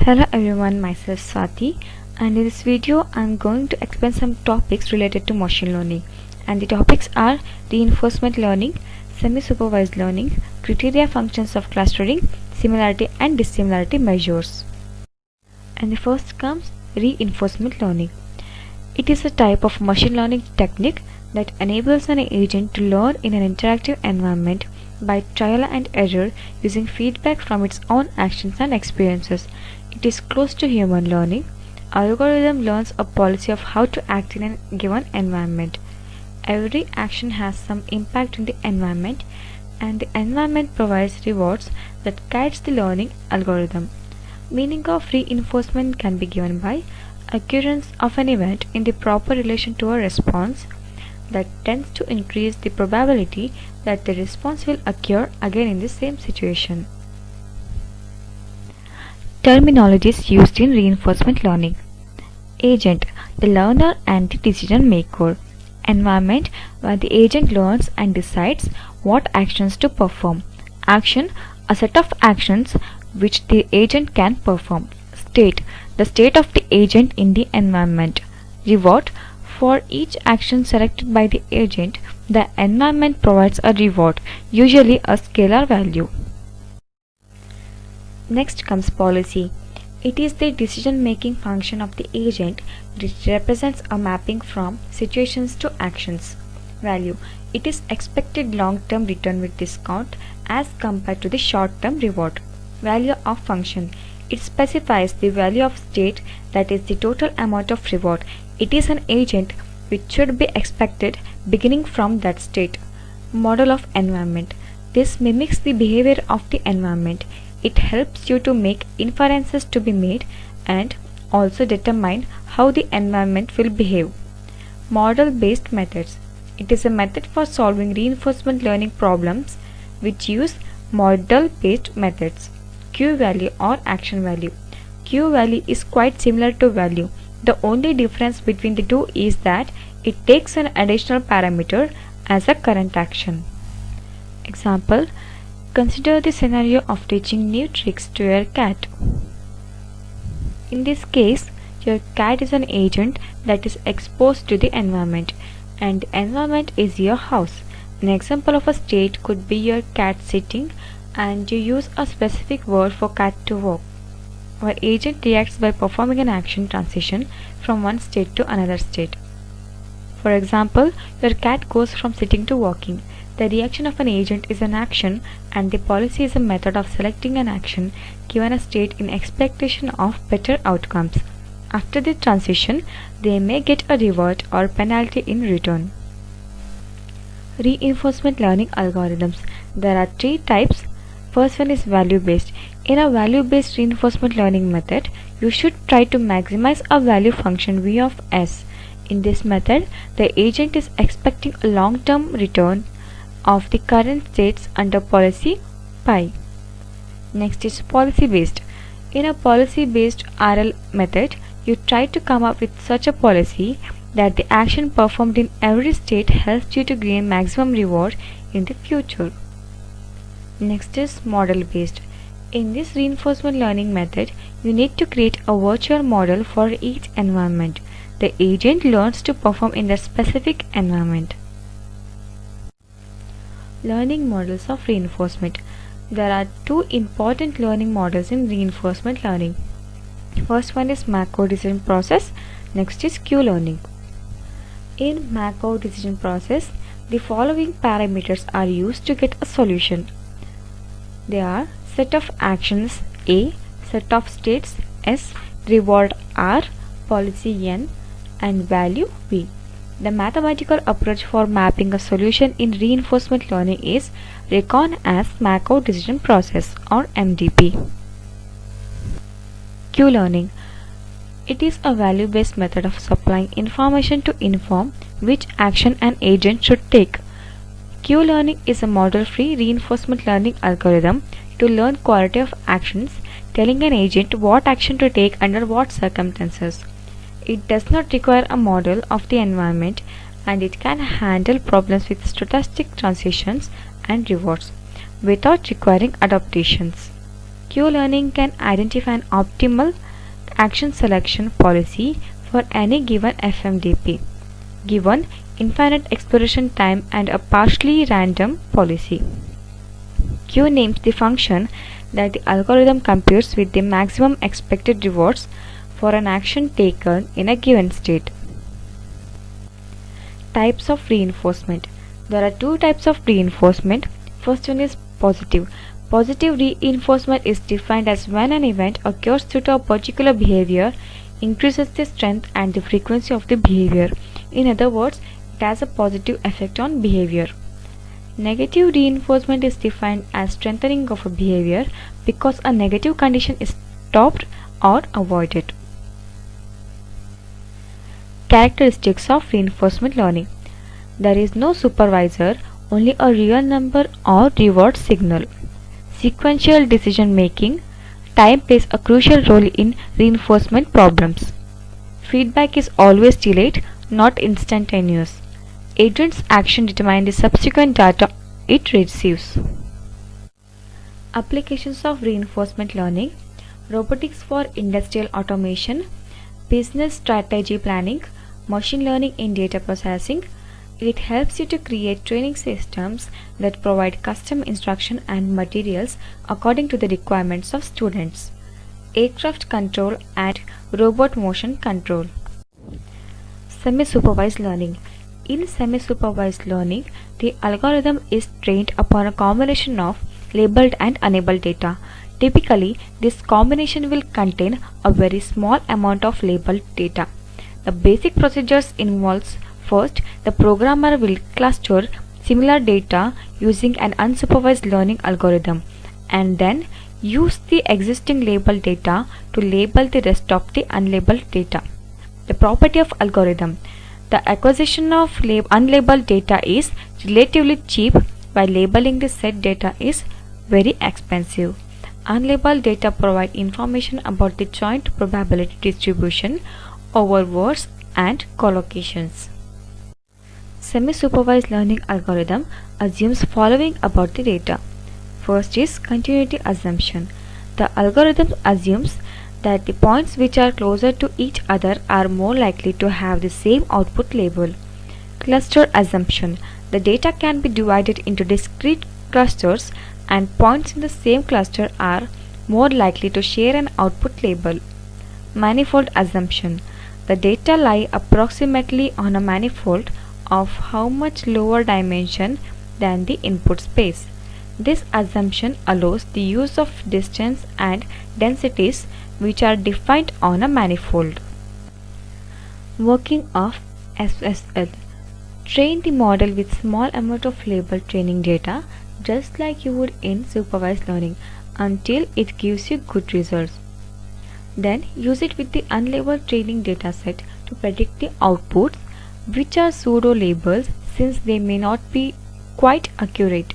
Hello everyone, myself Swati, and in this video I am going to explain some topics related to machine learning, and the topics are reinforcement learning, semi-supervised learning, criteria functions of clustering, similarity and dissimilarity measures. And the first comes reinforcement learning. It is a type of machine learning technique that enables an agent to learn in an interactive environment by trial and error using feedback from its own actions and experiences. It is close to human learning. Algorithm learns a policy of how to act in a given environment. Every action has some impact in the environment, and the environment provides rewards that guides the learning algorithm. Meaning of reinforcement can be given by occurrence of an event in the proper relation to a response that tends to increase the probability that the response will occur again in the same situation. Terminologies used in reinforcement learning. Agent, the learner and the decision maker. Environment, where the agent learns and decides what actions to perform. Action, a set of actions which the agent can perform. State, the state of the agent in the environment. Reward, for each action selected by the agent, the environment provides a reward, usually a scalar value. Next comes policy. It is the decision-making function of the agent which represents a mapping from situations to actions. Value. It is expected long-term return with discount as compared to the short-term reward. Value of function. It specifies the value of state, that is the total amount of reward. It is an agent which should be expected beginning from that state. Model of environment. This mimics the behavior of the environment. It helps you to make inferences to be made and also determine how the environment will behave. Model-based methods. It is a method for solving reinforcement learning problems which use model-based methods. Q-value or action value. Q-value is quite similar to value. The only difference between the two is that it takes an additional parameter as a current action. Example, consider the scenario of teaching new tricks to your cat. In this case, your cat is an agent that is exposed to the environment, and the environment is your house. An example of a state could be your cat sitting, and you use a specific word for cat to walk. Our agent reacts by performing an action transition from one state to another state. For example, your cat goes from sitting to walking. The reaction of an agent is an action, and the policy is a method of selecting an action given a state in expectation of better outcomes. After the transition, they may get a reward or penalty in return. Reinforcement learning algorithms. There are three types. First one is value-based. In a value-based reinforcement learning method, you should try to maximize a value function v of s. In this method, the agent is expecting a long-term return of the current states under policy pi. Next is policy-based. In a policy-based RL method, you try to come up with such a policy that the action performed in every state helps you to gain maximum reward in the future. Next is model-based. In this reinforcement learning method, you need to create a virtual model for each environment. The agent learns to perform in the specific environment. Learning models of reinforcement. There are two important learning models in reinforcement learning. First one is macro decision process. Next is QLearning. In macro decision process, the following parameters are used to get a solution. They are set of actions A, set of states S, reward R, policy N, and value V. The mathematical approach for mapping a solution in reinforcement learning is reckoned as macro decision process or MDP. QLearning. It is a value-based method of supplying information to inform which action an agent should take. QLearning is a model-free reinforcement learning algorithm to learn quality of actions, telling an agent what action to take under what circumstances. It does not require a model of the environment, and it can handle problems with stochastic transitions and rewards without requiring adaptations. QLearning can identify an optimal action selection policy for any given FMDP, given infinite exploration time and a partially random policy. Q names the function that the algorithm computes with the maximum expected rewards for an action taken in a given state. Types of reinforcement. There are two types of reinforcement. First one is positive. Positive reinforcement is defined as when an event occurs due to a particular behavior increases the strength and the frequency of the behavior. In other words, it has a positive effect on behavior. Negative reinforcement is defined as strengthening of a behavior because a negative condition is stopped or avoided. Characteristics of reinforcement learning. There is no supervisor, only a real number or reward signal. Sequential decision making. Time plays a crucial role in reinforcement problems. Feedback is always delayed, not instantaneous. Agent's action determines the subsequent data it receives. Applications of reinforcement learning. Robotics for industrial automation, business strategy planning, machine learning in data processing. It helps you to create training systems that provide custom instruction and materials according to the requirements of students. Aircraft control and robot motion control. Semi-supervised learning. In semi-supervised learning, the algorithm is trained upon a combination of labeled and unlabeled data. Typically, this combination will contain a very small amount of labeled data. The basic procedures involves first, the programmer will cluster similar data using an unsupervised learning algorithm and then use the existing labeled data to label the rest of the unlabeled data. The property of algorithm. The acquisition of unlabeled data is relatively cheap while labeling the set data is very expensive. Unlabeled data provide information about the joint probability distribution over words and collocations. Semi-supervised learning algorithm assumes following about the data. First is continuity assumption. The algorithm assumes that the points which are closer to each other are more likely to have the same output label. Cluster assumption. The data can be divided into discrete clusters and points in the same cluster are more likely to share an output label. Manifold assumption. The data lie approximately on a manifold of how much lower dimension than the input space. This assumption allows the use of distance and densities which are defined on a manifold. Working of SSL. Train the model with small amount of labeled training data just like you would in supervised learning until it gives you good results. Then use it with the unlabeled training dataset to predict the outputs, which are pseudo labels since they may not be quite accurate.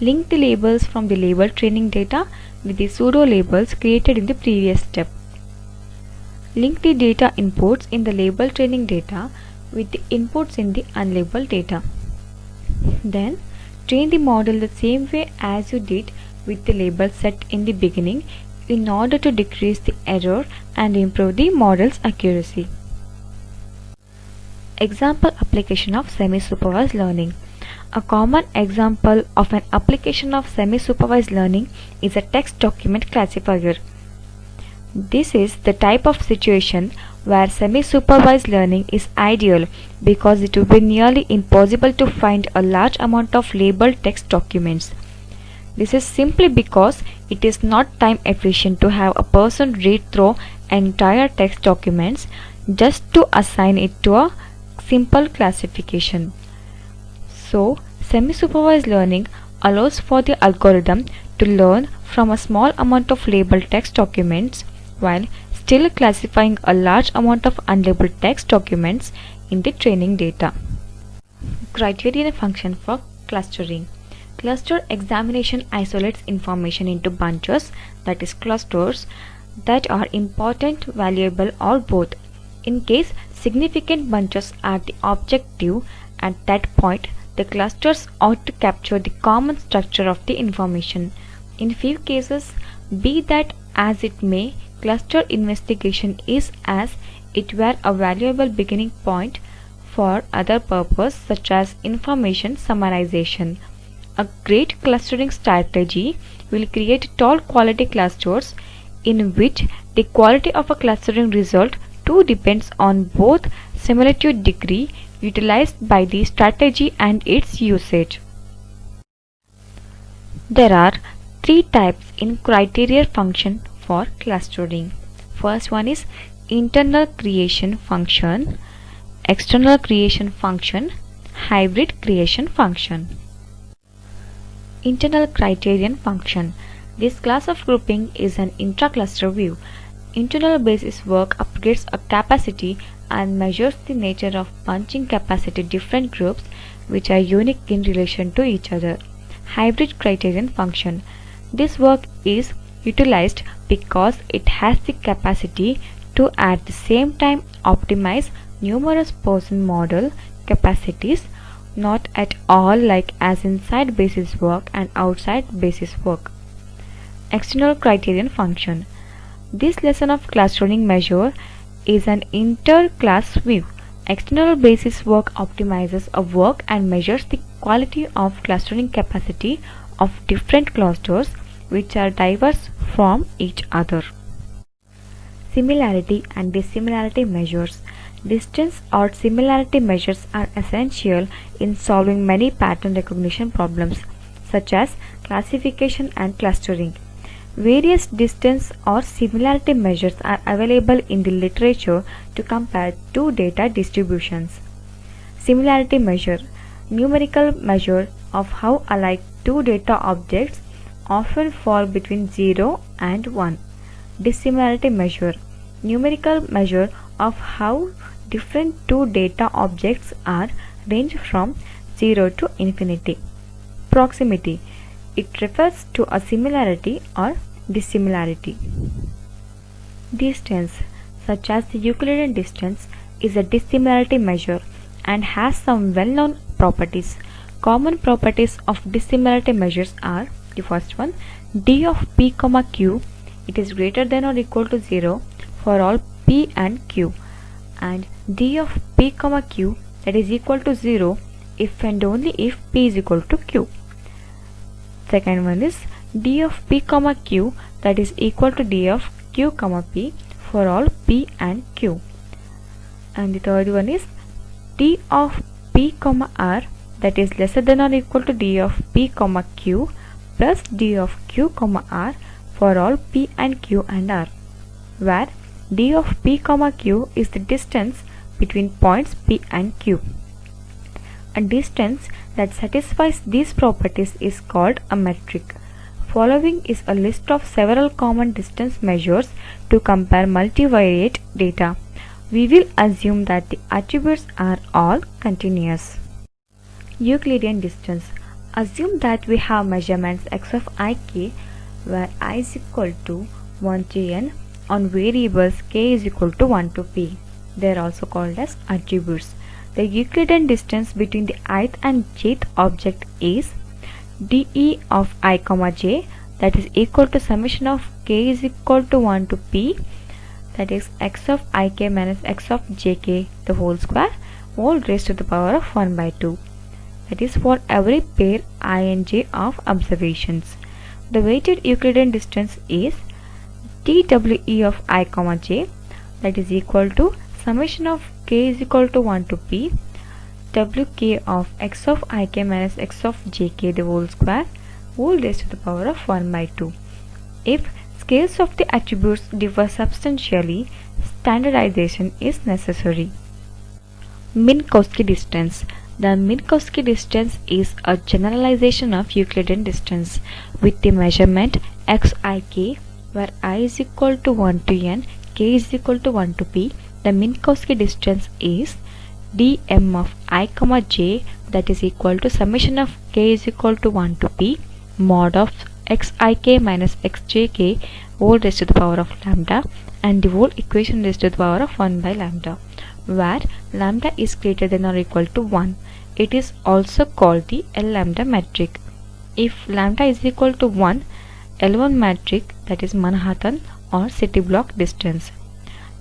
Link the labels from the labeled training data with the pseudo labels created in the previous step. Link the data inputs in the labeled training data with the inputs in the unlabeled data. Then train the model the same way as you did with the label set in the beginning in order to decrease the error and improve the model's accuracy. Example application of semi-supervised learning. A common example of an application of semi-supervised learning is a text document classifier. This is the type of situation where semi-supervised learning is ideal because it would be nearly impossible to find a large amount of labeled text documents. This is simply because it is not time efficient to have a person read through entire text documents just to assign it to a simple classification. So, semi-supervised learning allows for the algorithm to learn from a small amount of labeled text documents while still classifying a large amount of unlabeled text documents in the training data. Criterion function for clustering. Cluster examination isolates information into bunches, that is clusters, that are important, valuable or both. In case significant bunches are the objective, at that point the clusters ought to capture the common structure of the information. In few cases, be that as it may, cluster investigation is as it were a valuable beginning point for other purpose such as information summarization. A great clustering strategy will create tall quality clusters in which the quality of a clustering result too depends on both similitude degree utilized by the strategy and its usage. There are three types in criteria function for clustering. First one is internal creation function, external creation function, hybrid creation function. Internal criterion function. This class of grouping is an intra-cluster view. Internal basis work upgrades a capacity and measures the nature of bunching capacity different groups which are unique in relation to each other. Hybrid criterion function. This work is utilized because it has the capacity to at the same time optimize numerous person model capacities, not at all like as inside basis work and outside basis work. External criterion function. This lesson of clustering measure is an inter-class view. External basis work optimizes a work and measures the quality of clustering capacity of different clusters which are diverse from each other. Similarity and dissimilarity measures. Distance or similarity measures are essential in solving many pattern recognition problems such as classification and clustering. Various distance or similarity measures are available in the literature to compare two data distributions. Similarity measure. Numerical measure of how alike two data objects often fall between 0 and 1. Dissimilarity measure. Numerical measure of how different two data objects are range from 0 to infinity. Proximity. It refers to a similarity or dissimilarity. Distance, such as the Euclidean distance, is a dissimilarity measure and has some well-known properties. Common properties of dissimilarity measures are: the first one, d of p comma q, it is greater than or equal to 0 for all p and q, and d of p comma q, that is equal to 0 if and only if p is equal to q. Second one is d of p comma q, that is equal to d of q comma p for all p and q. And the third one is d of p comma r, that is lesser than or equal to d of p comma q plus d of q comma r for all p and q and r, where d of p comma q is the distance between points p and q. A distance that satisfies these properties is called a metric. Following is a list of several common distance measures to compare multivariate data. We will assume that the attributes are all continuous. Euclidean distance. Assume that we have measurements x of ik where I is equal to 1 to n on variables k is equal to 1 to p. They are also called as attributes. The Euclidean distance between the ith and jth object is dE of I comma j, that is equal to summation of k is equal to 1 to p, that is x of ik minus x of jk the whole square, all raised to the power of 1 by 2. That is for every pair I and j of observations. The weighted Euclidean distance is dWe of I comma j, that is equal to summation of k is equal to 1 to p wk of x of ik minus x of jk the whole square, all raised to the power of 1 by 2. If scales of the attributes differ substantially, standardization is necessary. Minkowski distance. The Minkowski distance is a generalization of Euclidean distance with the measurement xik where I is equal to 1 to n, k is equal to 1 to p. The Minkowski distance is dm of I comma j, that is equal to summation of k is equal to 1 to p mod of xik minus xjk whole raised to the power of lambda, and the whole equation raised to the power of 1 by lambda, where lambda is greater than or equal to 1. It is also called the L lambda metric. If lambda is equal to 1, L1 matrix, that is Manhattan or city block distance.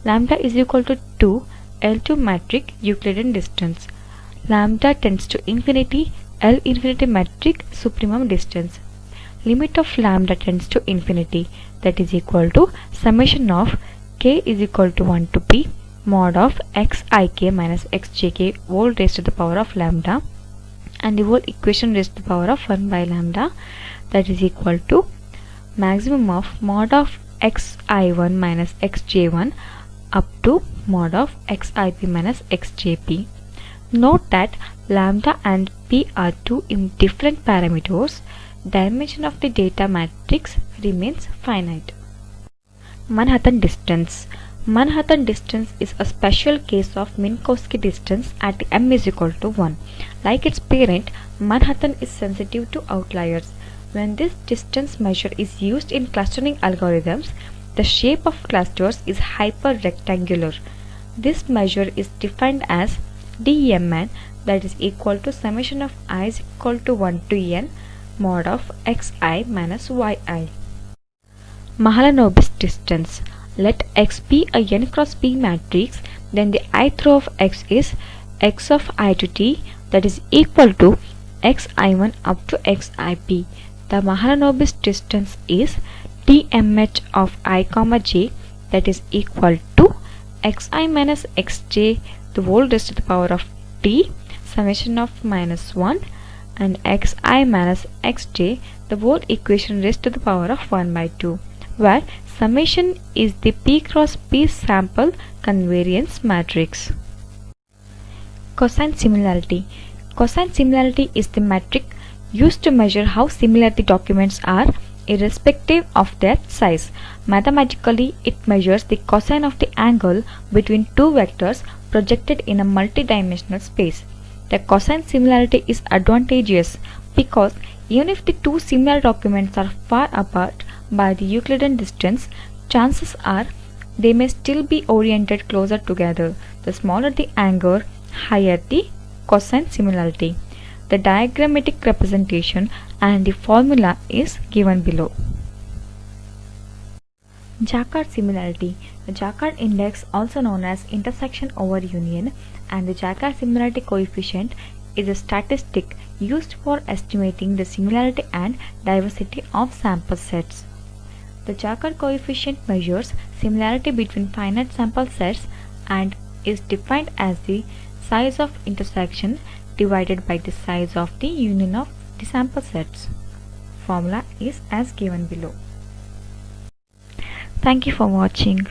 Lambda is equal to 2 L2 matrix Euclidean distance. Lambda tends to infinity, L infinity matrix supremum distance. Limit of lambda tends to infinity, that is equal to summation of k is equal to 1 to p mod of xik minus xjk whole raised to the power of lambda, and the whole equation raised to the power of 1 by lambda, that is equal to maximum of mod of xi1 minus xj1 up to mod of xip minus xjp. Note that lambda and p are two different parameters. Dimension of the data matrix remains finite. Manhattan distance. Manhattan distance is a special case of Minkowski distance at m is equal to 1. Like its parent, Manhattan is sensitive to outliers. When this distance measure is used in clustering algorithms, the shape of clusters is hyperrectangular. This measure is defined as dmn, that is equal to summation of I is equal to 1 to n mod of xi minus yi. Mahalanobis distance. Let X be a n cross p matrix, then the ith row of X is x of I to t, that is equal to xi1 up to xip. The Mahalanobis distance is dmh of I comma j, that is equal to xi minus xj the whole raised to the power of t summation of minus 1 and xi minus xj the whole equation raised to the power of 1 by 2, where summation is the p cross p sample convariance matrix. Cosine similarity. Cosine similarity is the metric used to measure how similar the documents are irrespective of their size. Mathematically, it measures the cosine of the angle between two vectors projected in a multidimensional space. The cosine similarity is advantageous because even if the two similar documents are far apart by the Euclidean distance, chances are they may still be oriented closer together. The smaller the angle, higher the cosine similarity. The diagrammatic representation and the formula is given below. Jacquard similarity. The Jacquard index, also known as intersection over union, and the Jacquard similarity coefficient is a statistic used for estimating the similarity and diversity of sample sets. The Jacquard coefficient measures similarity between finite sample sets and is defined as the size of intersection divided by the size of the union of the sample sets. Formula is as given below. Thank you for watching.